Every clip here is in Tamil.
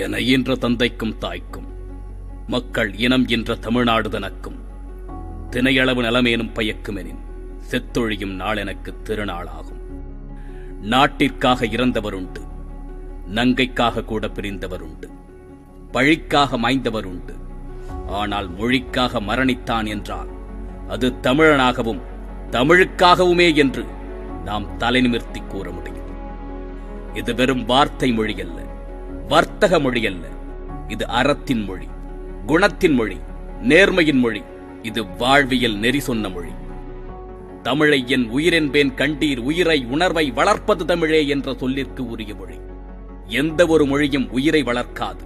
என ஈன்ற தந்தைக்கும் தாய்க்கும், மக்கள் இனம் என்ற தமிழ்நாடு தனக்கும், தினையளவு நலமேனும் பயக்குமெனின் செத்தொழியும் நாள் எனக்கு திருநாளாகும். நாட்டிற்காக இறந்தவருண்டு, நங்கைக்காக கூட பிரிந்தவருண்டு, பழிக்காக மாய்ந்தவருண்டு. ஆனால் மொழிக்காக மரணித்தான் என்றால் அது தமிழனாகவும் தமிழுக்காகவுமே என்று நாம் தலைநிமிர்த்தி கூற முடியும். இது வெறும் வார்த்தை மொழியல்ல, வர்த்தக மொழியல்ல. இது அறத்தின் மொழி, குணத்தின் மொழி, நேர்மையின் மொழி. இது வாழ்வியல் நெறி சொன்ன மொழி. தமிழை என் உயிரென்பேன் கண்டீர், உயிரை உணர்வை வளர்ப்பது தமிழே என்ற சொல்லிற்கு உரிய மொழி. எந்த ஒரு மொழியும் உயிரை வளர்க்காது,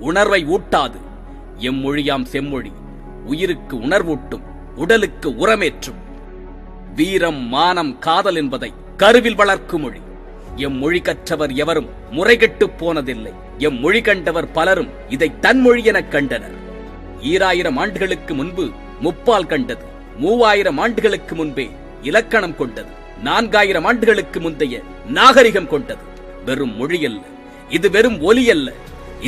உணர்வை ஊட்டாது. எம் மொழியாம் செம்மொழி உயிருக்கு உணர்வூட்டும், உடலுக்கு உரமேற்றும். வீரம், மானம், காதல் என்பதை கருவில் வளர்க்கும் மொழி. எம் மொழி கற்றவர் எவரும் முறைகெட்டுப் போனதில்லை. எம் மொழி கண்டவர் பலரும் இதை தன் மொழி எனக் கண்டனர். 2000 ஆண்டுகளுக்கு முன்பு முப்பால் கண்டது, 3000 ஆண்டுகளுக்கு முன்பே இலக்கணம் கொண்டது, 4000 ஆண்டுகளுக்கு முந்தைய நாகரிகம் கொண்டது. வெறும் மொழி அல்ல, இது வெறும் ஒலி அல்ல,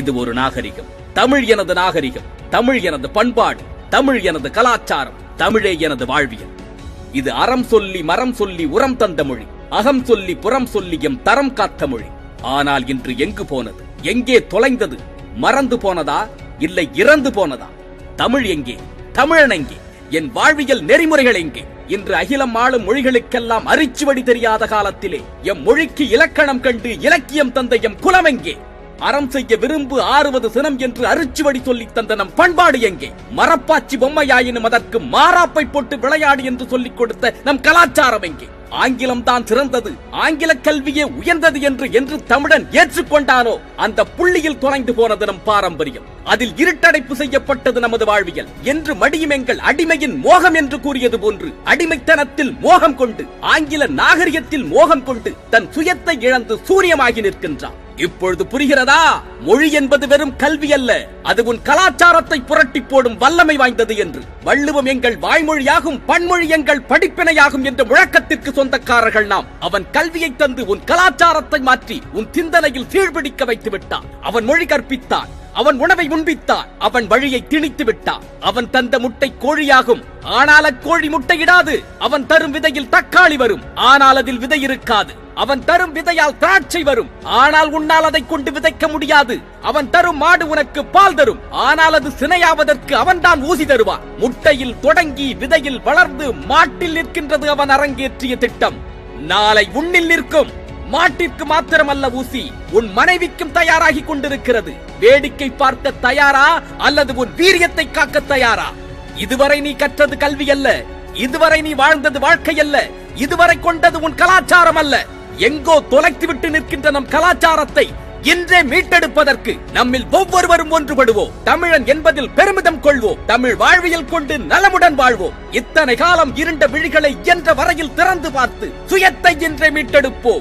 இது ஒரு நாகரிகம். தமிழ் எனது நாகரிகம், தமிழ் எனது பண்பாடு, தமிழ் எனது கலாச்சாரம், தமிழே எனது வாழ்வியல். இது அறம் சொல்லி மரம் சொல்லி உரம் தந்த மொழி, அகம் சொல்லி புறம் சொல்லி எம் தரம் காத்த மொழி. ஆனால் இன்று எங்கு போனது? எங்கே தொலைந்தது? மறந்து போனதா, இல்லை இறந்து போனதா? தமிழ் எங்கே? தமிழன் எங்கே? என் வாழ்வியல் நெறிமுறைகள் எங்கே? இன்று அகிலம் ஆளும் மொழிகளுக்கெல்லாம் அரிச்சுவடி தெரியாத காலத்திலே எம் மொழிக்கு இலக்கணம் கண்டு இலக்கியம் தந்த எம் குலம் எங்கே? அறம் செய்ய விரும்பு ஆறுவது சினம் என்று அரிச்சுவடி சொல்லி தந்த நம் பண்பாடு எங்கே? மரப்பாச்சி பொம்மையாயினும் அதற்கு மாறாப்பை போட்டு விளையாடு என்று சொல்லிக் கொடுத்த நம் கலாச்சாரம் எங்கே? ஆங்கிலம் தான் சிறந்தது, ஆங்கில கல்வியே உயர்ந்தது என்று தமிழன் ஏற்றுக்கொண்டானோ அந்த புள்ளியில் தொலைந்து போனது நம் பாரம்பரியம். அதில் இருட்டடைப்பு செய்யப்பட்டது நமது வாழ்வியல். என்று மடியும் எங்கள் அடிமையின் மோகம் என்று கூறியது போன்று அடிமைத்தனத்தில் மோகம் கொண்டு, ஆங்கில நாகரிகத்தில் மோகம் கொண்டு தன் சுயத்தை இழந்து சூரியமாகி நிற்கின்றான். இப்பொழுது புரிகிறதா? மொழி என்பது வெறும் கல்வி அல்ல, அது உன் கலாச்சாரத்தை புரட்டி போடும் வல்லமை வாய்ந்தது என்று. வள்ளுவம் எங்கள் வாய்மொழியாகும், பன்மொழி எங்கள் படிப்பினையாகும் என்ற முழக்கத்திற்கு சொந்தக்காரர்கள் நாம். அவன் கல்வியை தந்து உன் கலாச்சாரத்தை மாற்றி உன் சிந்தனையில் சீழ்பிடிக்க வைத்து விட்டான். அவன் மொழி கற்பித்தான், அவன் உணவை உண்பித்தான், அவன் வழியை திணித்து விட்டான். அவன் தந்த முட்டை கோழியாகும், ஆனால் அக்கோழி முட்டையிடாது. அவன் தரும் விதையில் தக்காளி வரும், ஆனால் அதில் விதை இருக்காது. அவன் தரும் விதையால் திராட்சை வரும், ஆனால் உன்னால் அதை கொண்டு விதைக்க முடியாது. அவன் தரும் மாடு உனக்கு பால் தரும், ஆனால் அது சினையாவதற்கு அவன்தான் ஊசி தருவான். முட்டையில் தொடங்கி விதையில் வளர்ந்து மாட்டில் நிற்கின்றது அவன் அரங்கேற்றிய திட்டம். நாளை உன்னில் நிற்கும். மாட்டிற்கு மாத்திரமல்ல ஊசி, உன் மனைவிக்கும் தயாராகி கொண்டிருக்கிறது. வேடிக்கை பார்க்க தயாரா அல்லது உன் வீரியத்தை காக்க தயாரா? இதுவரை நீ கற்றது கல்வி அல்ல, இதுவரை நீ வாழ்ந்தது வாழ்க்கை அல்ல, இதுவரை கொண்டது உன் கலாச்சாரம் அல்ல. எங்கோ தொலைத்து விட்டு நிற்கின்ற நம் கலாச்சாரத்தை இன்றே மீட்டெடுப்பதற்கு நம்மில் ஒவ்வொருவரும் ஒன்றுபடுவோம். தமிழன் என்பதில் பெருமிதம் கொள்வோம். தமிழ் வாழ்வியல் கொண்டு நலமுடன் வாழ்வோம். இத்தனை காலம் இருண்ட விழிகளை இயன்ற வரையில் திறந்து பார்த்து சுயத்தை இன்றே மீட்டெடுப்போம்.